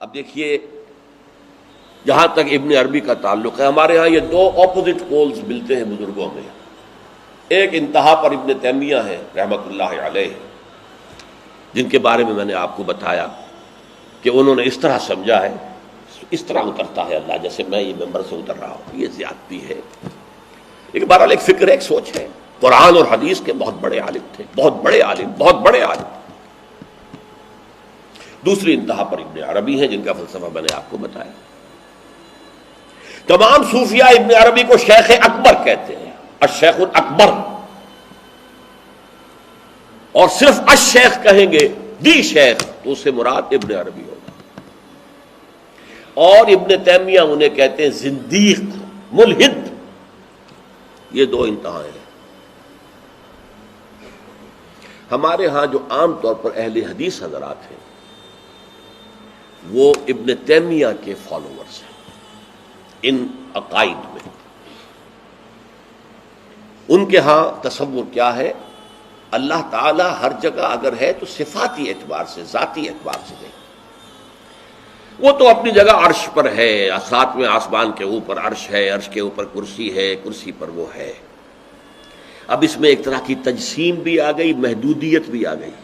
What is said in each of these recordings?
اب دیکھیے جہاں تک ابن عربی کا تعلق ہے، ہمارے ہاں یہ دو اپوزٹ پولز ملتے ہیں بزرگوں میں. ایک انتہا پر ابن تیمیہ ہے رحمۃ اللہ علیہ، جن کے بارے میں نے آپ کو بتایا کہ انہوں نے اس طرح سمجھا ہے، اس طرح اترتا ہے اللہ جیسے میں یہ ممبر سے اتر رہا ہوں، یہ زیادتی ہے. لیکن بہرحال ایک فکر ہے، ایک سوچ ہے. قرآن اور حدیث کے بہت بڑے عالم تھے، بہت بڑے عالم، بہت بڑے عالم. دوسری انتہا پر ابن عربی ہیں جن کا فلسفہ میں نے آپ کو بتایا. تمام صوفیاء ابن عربی کو شیخ اکبر کہتے ہیں، الشیخ الاکبر، اور صرف الشیخ کہیں گے، دی شیخ، تو اس سے مراد ابن عربی ہوگا. اور ابن تیمیہ انہیں کہتے ہیں زندیق، ملحد. یہ دو انتہائیں ہیں. ہمارے ہاں جو عام طور پر اہل حدیث حضرات ہیں وہ ابن تیمیہ کے فالوورز ہیں ان عقائد میں. ان کے ہاں تصور کیا ہے؟ اللہ تعالی ہر جگہ اگر ہے تو صفاتی اعتبار سے، ذاتی اعتبار سے نہیں. وہ تو اپنی جگہ عرش پر ہے، ساتویں آسمان کے اوپر عرش ہے، عرش کے اوپر کرسی ہے، کرسی پر وہ ہے. اب اس میں ایک طرح کی تجسیم بھی آ گئی، محدودیت بھی آ گئی.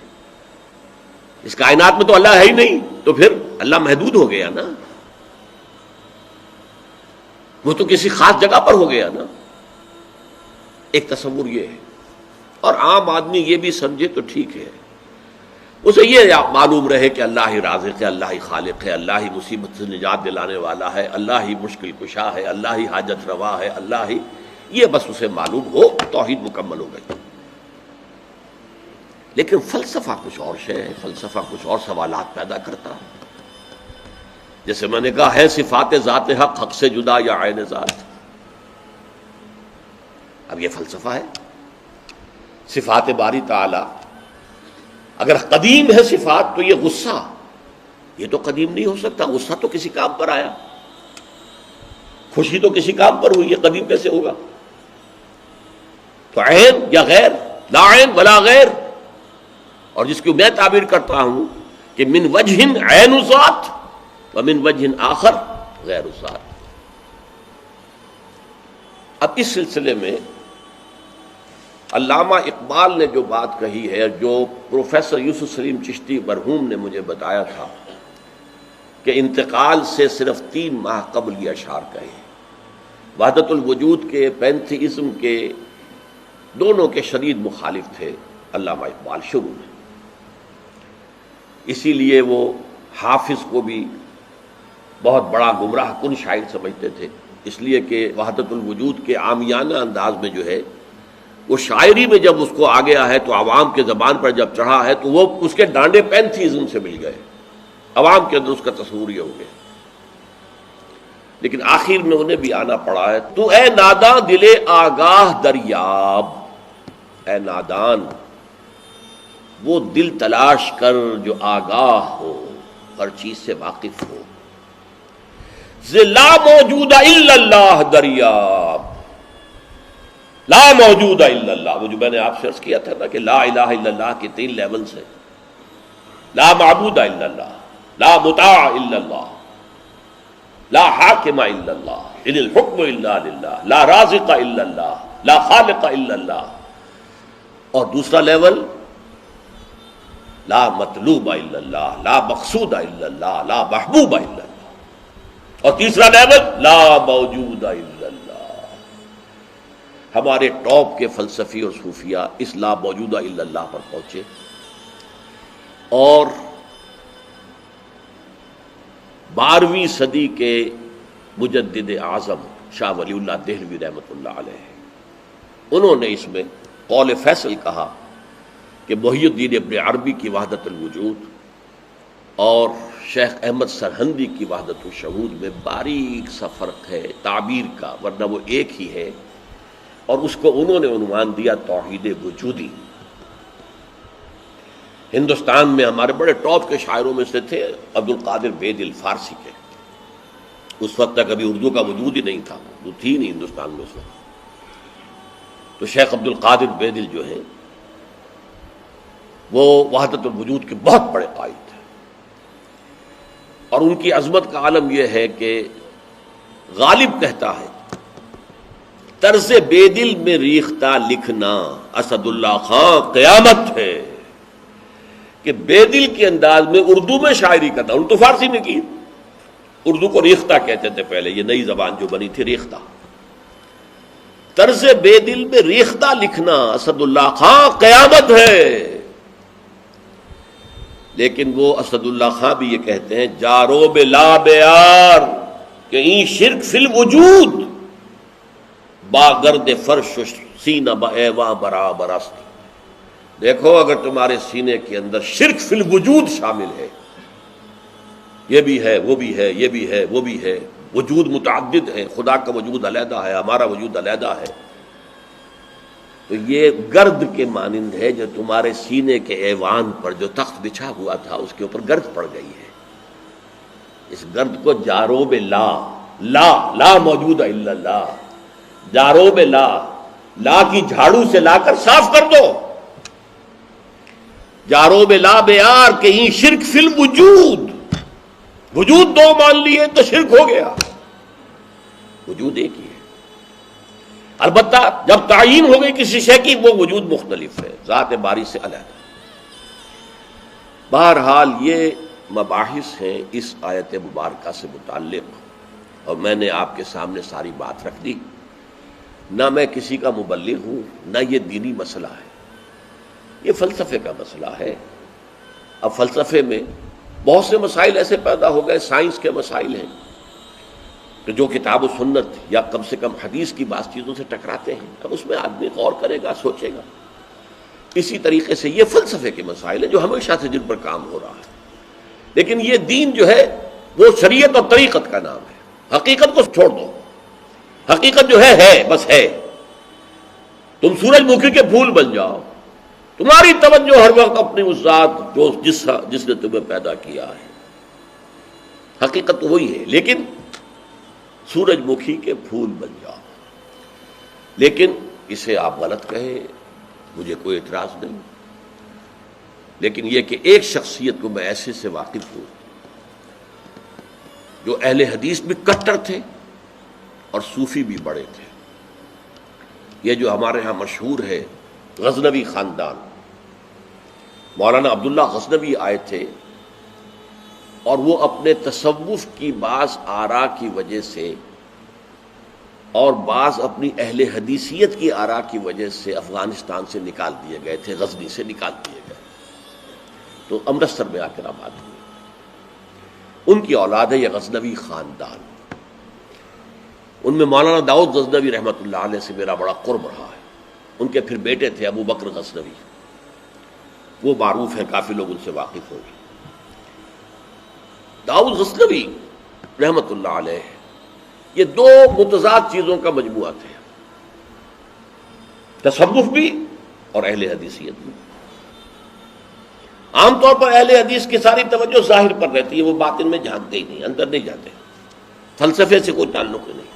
اس کائنات میں تو اللہ ہے ہی نہیں، تو پھر اللہ محدود ہو گیا نا، وہ تو کسی خاص جگہ پر ہو گیا نا. ایک تصور یہ ہے. اور عام آدمی یہ بھی سمجھے تو ٹھیک ہے، اسے یہ معلوم رہے کہ اللہ ہی رازق ہے، اللہ ہی خالق ہے، اللہ ہی مصیبت سے نجات دلانے والا ہے، اللہ ہی مشکل کشا ہے، اللہ ہی حاجت روا ہے، اللہ ہی، یہ بس اسے معلوم ہو، توحید مکمل ہو گئی. لیکن فلسفہ کچھ اور شے ہے، فلسفہ کچھ اور سوالات پیدا کرتا ہے. جیسے میں نے کہا ہے صفات ذات حق حق سے جدا یا عین ذات. اب یہ فلسفہ ہے. صفات باری تعالی اگر قدیم ہے صفات تو یہ غصہ، یہ تو قدیم نہیں ہو سکتا. غصہ تو کسی کام پر آیا، خوشی تو کسی کام پر ہوئی، یہ قدیم کیسے ہوگا؟ تو عین یا غیر، لا عین ولا غیر. اور جس کو میں تعبیر کرتا ہوں کہ من وجہ عین ذات ومن وجہ آخر غیر ذات. اب اس سلسلے میں علامہ اقبال نے جو بات کہی ہے، جو پروفیسر یوسف سلیم چشتی مرحوم نے مجھے بتایا تھا کہ انتقال سے صرف 3 ماہ قبل یہ اشعار کہے. وحدت الوجود کے، پینتھیزم کے، دونوں کے شدید مخالف تھے علامہ اقبال شروع میں. اسی لیے وہ حافظ کو بھی بہت بڑا گمراہ کن شاعر سمجھتے تھے، اس لیے کہ وحدت الوجود کے عامیانہ انداز میں جو ہے وہ شاعری میں جب اس کو آ گیا ہے تو عوام کے زبان پر جب چڑھا ہے تو وہ اس کے ڈانڈے پینتھیزم سے مل گئے، عوام کے اندر اس کا تصور یہ ہو گیا. لیکن آخر میں انہیں بھی آنا پڑا ہے. تو اے ناداں دل آگاہ دریاب، اے نادان وہ دل تلاش کر جو آگاہ ہو، ہر چیز سے واقف ہو. لا موجود الا اللہ دریاب، لا موجود الا اللہ. وہ جو میں نے آپ سے عرض کیا تھا نا کہ لا الہ الا اللہ کے 3 لیولز ہیں. لا معبود الا اللہ، لا مطاع الا اللہ، لا حاکم الا اللہ، ان الحکم الا للہ، لا رازق الا اللہ، لا خالق الا اللہ. اور دوسرا لیول لا مطلوب الا اللہ، لا مقصود الا اللہ، لا محبوب الا اللہ. اور تیسرا لیول لا موجود الا اللہ. ہمارے ٹاپ کے فلسفی اور صوفیاء اس لا موجود الا اللہ پر پہنچے. اور 12ویں صدی کے مجدد اعظم شاہ ولی اللہ دہلوی رحمۃ اللہ علیہ، انہوں نے اس میں قول فیصل کہا کہ محی الدین ابن عربی کی وحدت الوجود اور شیخ احمد سرہندی کی وحدت الشہود میں باریک سا فرق ہے تعبیر کا، ورنہ وہ ایک ہی ہے. اور اس کو انہوں نے عنوان دیا توحید وجودی. ہندوستان میں ہمارے بڑے ٹاپ کے شاعروں میں سے تھے عبد القادر بید الفارسی کے. اس وقت تک ابھی اردو کا وجود ہی نہیں تھا، اردو تھی نہیں ہندوستان میں اس وقت. تو شیخ عبد القادر بیدل جو ہیں وہ وحدت الوجود کے بہت بڑے قائد تھے. اور ان کی عظمت کا عالم یہ ہے کہ غالب کہتا ہے طرز بے دل میں ریختہ لکھنا اسد اللہ خان قیامت ہے، کہ بے دل کے انداز میں اردو میں شاعری کرتا، اردو فارسی میں کی، اردو کو ریختہ کہتے تھے پہلے، یہ نئی زبان جو بنی تھی ریختہ، طرز بے دل میں ریختہ لکھنا اسد اللہ خان قیامت ہے۔ لیکن وہ اسد اللہ خان بھی یہ کہتے ہیں جارو بلا بیار کہ این شرک فی الوجود با گرد فرش سینہ با ایواں برابر است۔ دیکھو اگر تمہارے سینے کے اندر شرک فی الوجود شامل ہے، یہ بھی ہے وہ بھی ہے یہ بھی ہے وہ بھی ہے، وجود متعدد ہے، خدا کا وجود علیحدہ ہے، ہمارا وجود علیحدہ ہے، تو یہ گرد کے مانند ہے جو تمہارے سینے کے ایوان پر جو تخت بچھا ہوا تھا اس کے اوپر گرد پڑ گئی ہے۔ اس گرد کو جاروب لا، لا موجود ہے الا اللہ، جاروب لا کی جھاڑو سے لا کر صاف کر دو، جاروب لا بیار کہ یہ شرک فی الوجود، وجود دو مان لیے تو شرک ہو گیا، وجود ایک ہی ہے۔ البتہ جب تعین ہو گئی کسی شے کی وہ وجود مختلف ہے، ذات باری سے علیحدہ۔ بہرحال یہ مباحث ہیں اس آیت مبارکہ سے متعلق، اور میں نے آپ کے سامنے ساری بات رکھ دی۔ نہ میں کسی کا مبلغ ہوں، نہ یہ دینی مسئلہ ہے، یہ فلسفے کا مسئلہ ہے۔ اب فلسفے میں بہت سے مسائل ایسے پیدا ہو گئے، سائنس کے مسائل ہیں کہ جو کتاب و سنت یا کم سے کم حدیث کی بعض چیزوں سے ٹکراتے ہیں، اب اس میں آدمی غور کرے گا، سوچے گا۔ اسی طریقے سے یہ فلسفے کے مسائل ہیں جو ہمیشہ سے جن پر کام ہو رہا ہے، لیکن یہ دین جو ہے وہ شریعت اور طریقت کا نام ہے۔ حقیقت کو چھوڑ دو، حقیقت جو ہے بس ہے۔ تم سورج مکھی کے پھول بن جاؤ، تمہاری توجہ ہر وقت اپنی اس ذات جو جس نے تمہیں پیدا کیا ہے، حقیقت تو وہی ہے، لیکن سورج مکھی کے پھول بن جاؤ۔ لیکن اسے آپ غلط کہیں، مجھے کوئی اعتراض نہیں، لیکن یہ کہ ایک شخصیت کو میں ایسے سے واقف ہوں جو اہل حدیث بھی کٹر تھے اور صوفی بھی بڑے تھے۔ یہ جو ہمارے ہاں مشہور ہے غزنوی خاندان، مولانا عبداللہ غزنوی آئے تھے اور وہ اپنے تصوف کی بعض آراء کی وجہ سے اور بعض اپنی اہل حدیثیت کی آراء کی وجہ سے افغانستان سے نکال دیے گئے تھے، غزنی سے نکال دیے گئے، تو امرتسر میں آ کر آباد ہوئے۔ ان کی اولاد ہے یہ غزنوی خاندان۔ ان میں مولانا داؤد غزنوی رحمۃ اللہ علیہ سے میرا بڑا قرب رہا ہے۔ ان کے پھر بیٹے تھے ابو بکر غزنوی، وہ معروف ہیں، کافی لوگ ان سے واقف ہوں گے۔ داؤد غزنوی رحمۃ اللہ علیہ یہ دو متضاد چیزوں کا مجموعہ تھے، تصوف بھی اور اہل حدیثیت بھی۔ عام طور پر اہل حدیث کی ساری توجہ ظاہر پر رہتی ہے، وہ باطن میں جھانکتے ہی نہیں، اندر نہیں جاتے، فلسفے سے کوئی تعلق ہی نہیں۔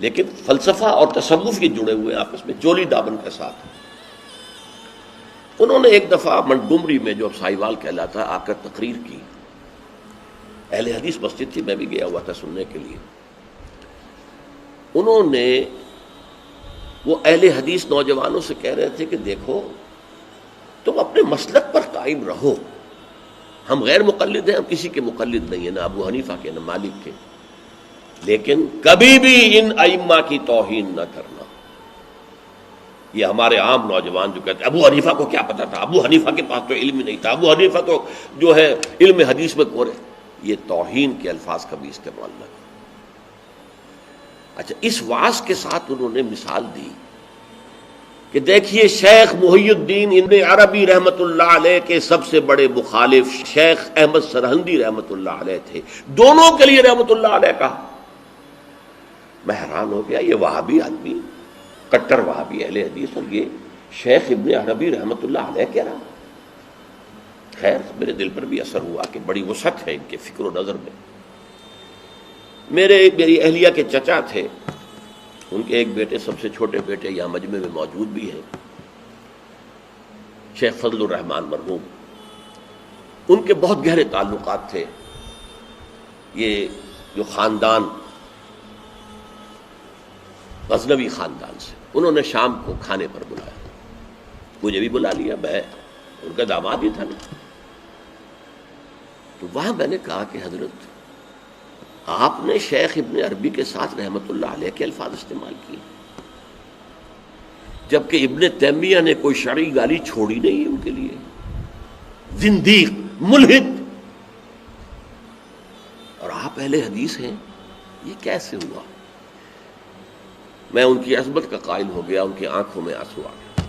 لیکن فلسفہ اور تصوف یہ جڑے ہوئے آپس میں چولی دامن کے ساتھ۔ انہوں نے ایک دفعہ منٹگمری میں جو اب سائیوال کہلاتا ہے آ کر تقریر کی، اہل حدیث مسجد تھی، میں بھی گیا ہوا تھا سننے کے لیے۔ انہوں نے وہ اہل حدیث نوجوانوں سے کہہ رہے تھے کہ دیکھو تم اپنے مسلک پر قائم رہو، ہم غیر مقلد ہیں، ہم کسی کے مقلد نہیں ہیں، نہ ابو حنیفہ کے نہ مالک کے، لیکن کبھی بھی ان ائمہ کی توہین نہ کرنا۔ یہ ہمارے عام نوجوان جو کہتے ہیں ابو حنیفہ کو کیا پتا تھا، ابو حنیفہ کے پاس تو علم ہی نہیں تھا، ابو حنیفہ تو جو ہے علم حدیث میں کورے، یہ توہین کے الفاظ کا بھی استعمال نہ کریں۔ اچھا، اس واعظ کے ساتھ انہوں نے مثال دی کہ دیکھیے شیخ محی الدین ابن عربی رحمۃ اللہ علیہ کے سب سے بڑے مخالف شیخ احمد سرہندی رحمۃ اللہ علیہ تھے، دونوں کے لیے رحمۃ اللہ علیہ کہا۔ میں حیران ہو گیا، یہ وہابی آدمی، کٹر وہابی اہل حدیث، اور یہ شیخ ابن عربی رحمۃ اللہ علیہ کہہ رہا۔ خیر میرے دل پر بھی اثر ہوا کہ بڑی وسعت ہے ان کے فکر و نظر میں۔ میری اہلیہ کے چچا تھے، ان کے ایک بیٹے، سب سے چھوٹے بیٹے یہاں مجمع میں موجود بھی ہیں، شیخ فضل الرحمان مرحوم۔ ان کے بہت گہرے تعلقات تھے یہ جو خاندان غزنوی خاندان سے. انہوں نے شام کو کھانے پر بلایا، مجھے بھی بلا لیا، میں ان کا داماد ہی تھا نا. تو وہاں میں نے کہا کہ حضرت آپ نے شیخ ابن عربی کے ساتھ رحمت اللہ علیہ کے الفاظ استعمال کیے، جبکہ ابن تیمیہ نے کوئی شرعی گالی چھوڑی نہیں ان کے لیے. زندیق، ملحد، اور آپ اہل حدیث ہیں، یہ کیسے ہوا؟ میں ان کی عظمت کا قائل ہو گیا، ان کی آنکھوں میں آنسو آ گیا.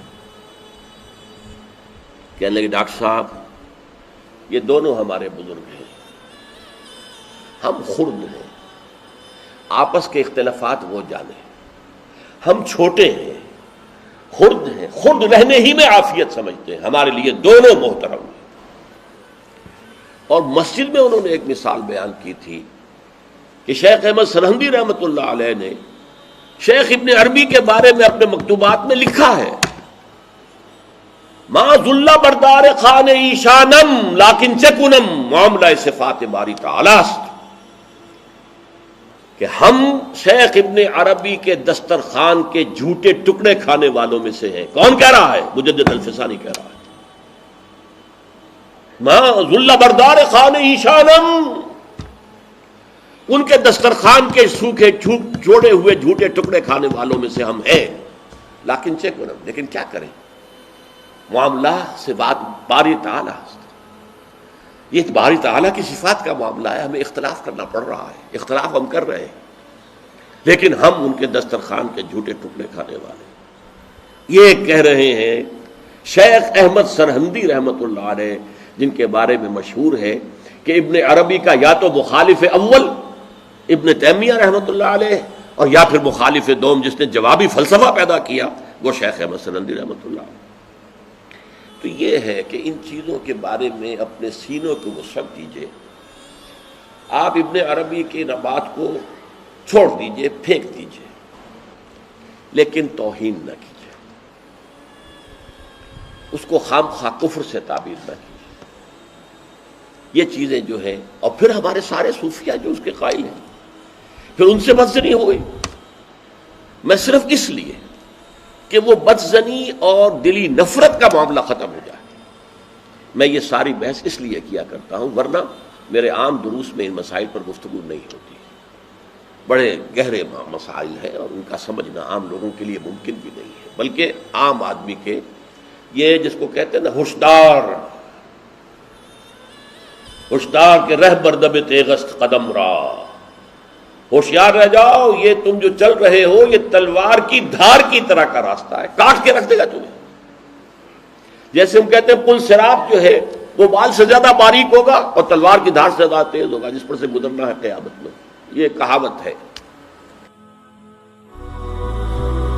کہنے لگے ڈاکٹر صاحب یہ دونوں ہمارے بزرگ ہیں، ہم خرد ہیں، آپس کے اختلافات وہ جانے، ہم چھوٹے ہیں، خرد ہیں، خرد رہنے ہی میں عافیت سمجھتے ہیں، ہمارے لیے دونوں محترم ہیں. اور مسجد میں انہوں نے ایک مثال بیان کی تھی کہ شیخ احمد سرہندی رحمۃ اللہ علیہ نے شیخ ابن عربی کے بارے میں اپنے مکتوبات میں لکھا ہے، ما ذل بردار خان ایشانم لیکن چکنم معاملہ صفات باری تعالی است، کہ ہم شیخ ابن عربی کے دسترخوان کے جھوٹے ٹکڑے کھانے والوں میں سے ہیں. کون کہہ رہا ہے؟ مجدد الفسانی کہہ رہا ہے. ما ذل بردار خان ایشانم، ان کے دسترخوان کے سوکھے جوڑے ہوئے جھوٹے ٹکڑے کھانے والوں میں سے ہم ہیں. لیکن چکنم، لیکن کیا کریں، معاملہ سے بات باری تعالی، یہ باری تعالیٰ کی صفات کا معاملہ ہے، ہمیں اختلاف کرنا پڑ رہا ہے، اختلاف ہم کر رہے ہیں، لیکن ہم ان کے دسترخوان کے جھوٹے ٹکڑے کھانے والے. یہ کہہ رہے ہیں شیخ احمد سرہندی رحمۃ اللہ علیہ، جن کے بارے میں مشہور ہے کہ ابن عربی کا یا تو مخالف اول ابن تیمیہ رحمۃ اللہ علیہ، اور یا پھر مخالف دوم جس نے جوابی فلسفہ پیدا کیا، وہ شیخ احمد سرہندی رحمۃ اللہ علیہ. تو یہ ہے کہ ان چیزوں کے بارے میں اپنے سینوں کو وسعت دیجیے. آپ ابن عربی کی بات کو چھوڑ دیجیے، پھینک دیجیے، لیکن توہین نہ کیجیے، اس کو خام خواہ کفر سے تعبیر نہ کیجیے. یہ چیزیں جو ہیں، اور پھر ہمارے سارے صوفیہ جو اس کے قائل ہیں، پھر ان سے بدزنی ہو گئی. میں صرف اس لیے کہ وہ بدزنی اور دلی نفرت کا معاملہ ختم ہو جائے، میں یہ ساری بحث اس لیے کیا کرتا ہوں، ورنہ میرے عام دروس میں ان مسائل پر گفتگو نہیں ہوتی. بڑے گہرے مسائل ہیں اور ان کا سمجھنا عام لوگوں کے لیے ممکن بھی نہیں ہے، بلکہ عام آدمی کے، یہ جس کو کہتے ہیں نا ہوشدار کے رہ بردب تیغست قدم را، ہوشیار رہ جاؤ، یہ تم جو چل رہے ہو یہ تلوار کی دھار کی طرح کا راستہ ہے، کاٹ کے رکھ دے گا تمہیں. جیسے ہم کہتے ہیں پل صراط جو ہے وہ بال سے زیادہ باریک ہوگا اور تلوار کی دھار سے زیادہ تیز ہوگا، جس پر سے گزرنا ہے قیامت میں. یہ کہاوت ہے.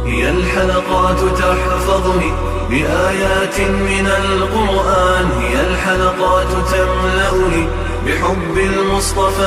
هي الحلقات تحفظني بآيات من القرآن، هي الحلقات تملأني بحب المصطفى.